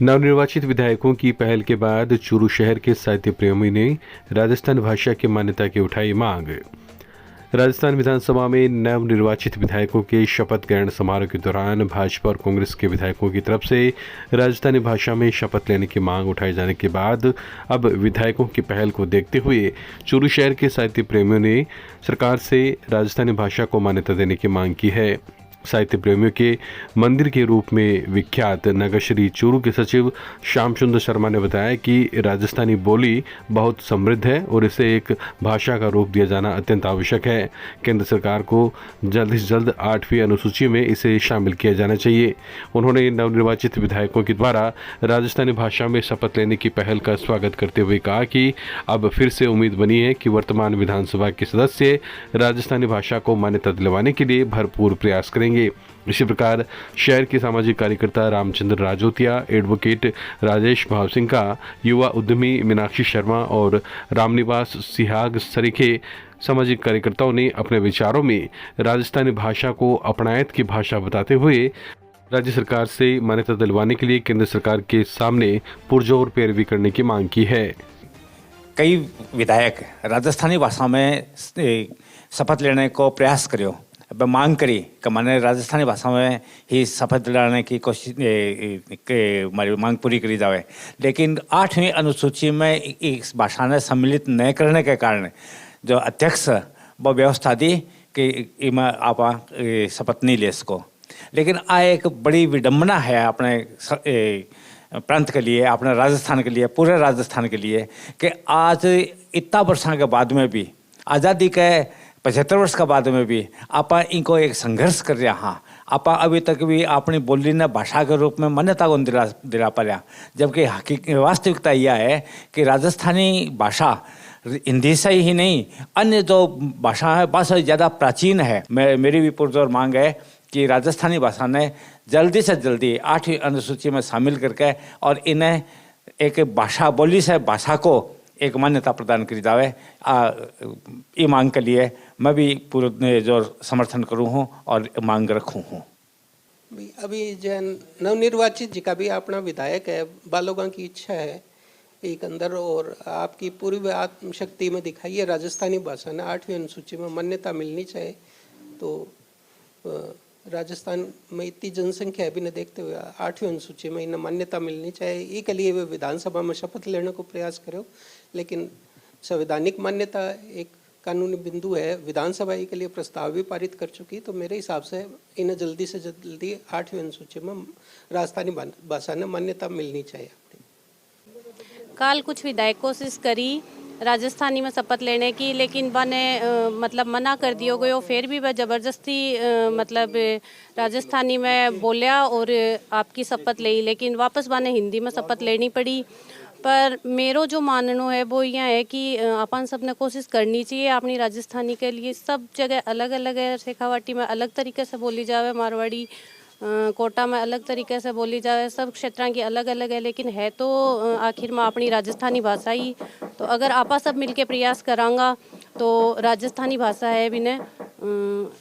नवनिर्वाचित विधायकों की पहल के बाद चूरू शहर के साहित्य प्रेमी ने राजस्थानी भाषा की मान्यता की उठाई मांग। राजस्थान विधानसभा में नवनिर्वाचित विधायकों के शपथ ग्रहण समारोह के दौरान भाजपा और कांग्रेस के विधायकों की तरफ से राजस्थानी भाषा में शपथ लेने की मांग उठाए जाने के बाद अब विधायकों की पहल को देखते हुए चूरू शहर के साहित्य प्रेमियों ने सरकार से राजस्थानी भाषा को मान्यता देने की मांग की है। साहित्य प्रेमियों के मंदिर के रूप में विख्यात नगरश्री चूरू के सचिव श्याम सुंदर शर्मा ने बताया कि राजस्थानी बोली बहुत समृद्ध है और इसे एक भाषा का रूप दिया जाना अत्यंत आवश्यक है। केंद्र सरकार को जल्द से जल्द 8वीं अनुसूची में इसे शामिल किया जाना चाहिए। उन्होंने नवनिर्वाचित विधायकों के द्वारा राजस्थानी भाषा में शपथ लेने की पहल का स्वागत करते हुए कहा कि अब फिर से उम्मीद बनी है कि वर्तमान विधानसभा के सदस्य राजस्थानी भाषा को मान्यता दिलवाने के लिए भरपूर प्रयास करेंगे। इसी प्रकार शहर के सामाजिक कार्यकर्ता रामचंद्र राजोतिया, एडवोकेट राजेश भाव सिंह का, युवा उद्यमी मीनाक्षी शर्मा और रामनिवास सिहाग सरीखे सामाजिक कार्यकर्ताओं ने अपने विचारों में राजस्थानी भाषा को अपनायत की भाषा बताते हुए राज्य सरकार से मान्यता दिलवाने के लिए केंद्र सरकार के सामने पुरजोर पैरवी करने की मांग की है। कई विधायक राजस्थानी भाषा में शपथ लेने को प्रयास करो, मांग करी कि मैंने राजस्थानी भाषा में ही शपथ दिलाने की कोशिश हमारी मांग पूरी करी जाए, लेकिन 8वीं अनुसूची में इस भाषा ने सम्मिलित न करने के कारण जो अध्यक्ष वो व्यवस्था दी कि इमें आप शपथ नहीं ले सको। लेकिन आ एक बड़ी विडंबना है अपने प्रांत के लिए, अपने राजस्थान के लिए, पूरे राजस्थान के लिए कि आज इतना वर्षों के बाद में भी, आज़ादी के 75 वर्ष के बाद में भी आप इनको एक संघर्ष कर रहा हाँ, आप अभी तक भी अपनी बोली ने भाषा के रूप में मान्यता को दिला पा रहा, जबकि वास्तविकता यह है कि राजस्थानी भाषा हिंदी से ही नहीं अन्य जो भाषा है बहुत ज़्यादा प्राचीन है। मेरी भी पुरजोर मांग है कि राजस्थानी भाषा ने जल्दी से जल्दी 8वीं अनुसूची में शामिल करके और इन्हें एक भाषा बोली से भाषा को एक मान्यता प्रदान करी जावे। ये मांग के लिए मैं भी पूरे जो समर्थन करूँ हूँ और मांग रखूँ हूँ। अभी जो नवनिर्वाचित जी का भी अपना विधायक है, बालोगा की इच्छा है एक अंदर और आपकी पूरी आत्मशक्ति में दिखाइए राजस्थानी भाषा ने 8वीं अनुसूची में मान्यता मिलनी चाहिए। तो राजस्थान में इतनी जनसंख्या है भी न देखते हुए 8वीं अनुसूची में इन्हें मान्यता मिलनी चाहिए। ये के लिए वे विधानसभा में शपथ लेने को प्रयास करो, लेकिन संवैधानिक मान्यता एक कानूनी बिंदु है। विधानसभा के लिए प्रस्ताव भी पारित कर चुकी, तो मेरे हिसाब से इन्हें जल्दी से जल्दी 8वीं अनुसूची में राजस्थानी भाषा ने मान्यता मिलनी चाहिए। कल कुछ विधायक कोशिश करी राजस्थानी में शपथ लेने की, लेकिन बने मतलब मना कर दियो गयो। फिर भी वह ज़बरदस्ती मतलब राजस्थानी में बोलिया और आपकी शपथ ली, लेकिन वापस बने हिंदी में शपथ लेनी पड़ी। पर मेरो जो मानना है वो यह है कि अपन सबने कोशिश करनी चाहिए अपनी राजस्थानी के लिए। सब जगह अलग अलग है, शेखावाटी में अलग तरीके से बोली जावे, मारवाड़ी कोटा में अलग तरीके से बोली जाए, सब क्षेत्रों की अलग अलग है, लेकिन है तो आखिर में अपनी राजस्थानी भाषा ही। तो अगर आपा सब मिलके प्रयास करांगा तो राजस्थानी भाषा है बिने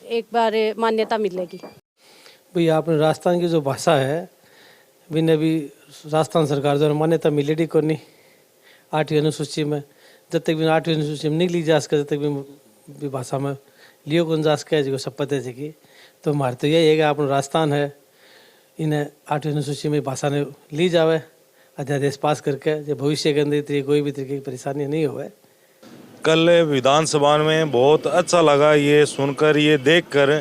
एक बार मान्यता मिलेगी। भैया अपने राजस्थान की जो भाषा है बिने भी राजस्थान सरकार द्वारा मान्यता मिलेगी को नहीं 8वीं अनुसूची में। जब तक भी 8वीं अनुसूची में नहीं ली जा सके, जब तक भी भाषा में लियो कौन जा सके जो शपथ है जी। तो हमारे तो यही है कि अपना राजस्थान है इन्हें 8वीं अनुसूची में भाषा ने ली जावे, अध्यादेश पास करके जो भविष्य के अंदर कोई भी तरीके की परेशानी नहीं होवे। कल विधानसभा में बहुत अच्छा लगा ये सुनकर, ये देखकर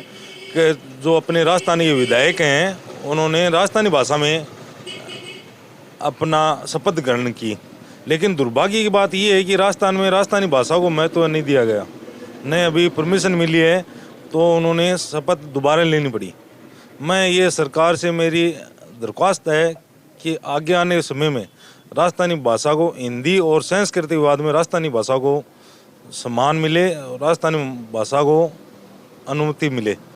कि जो अपने राजस्थानी के विधायक हैं उन्होंने राजस्थानी भाषा में अपना शपथ ग्रहण की। लेकिन दुर्भाग्य की बात ये है कि राजस्थान में राजस्थानी भाषा को महत्व नहीं दिया गया, न अभी परमिशन मिली है, तो उन्होंने शपथ दोबारा लेनी पड़ी। मैं ये सरकार से मेरी दरख्वास्त है कि आगे आने समय में राजस्थानी भाषा को हिंदी और संस्कृत विवाद में राजस्थानी भाषा को सम्मान मिले, राजस्थानी भाषा को अनुमति मिले।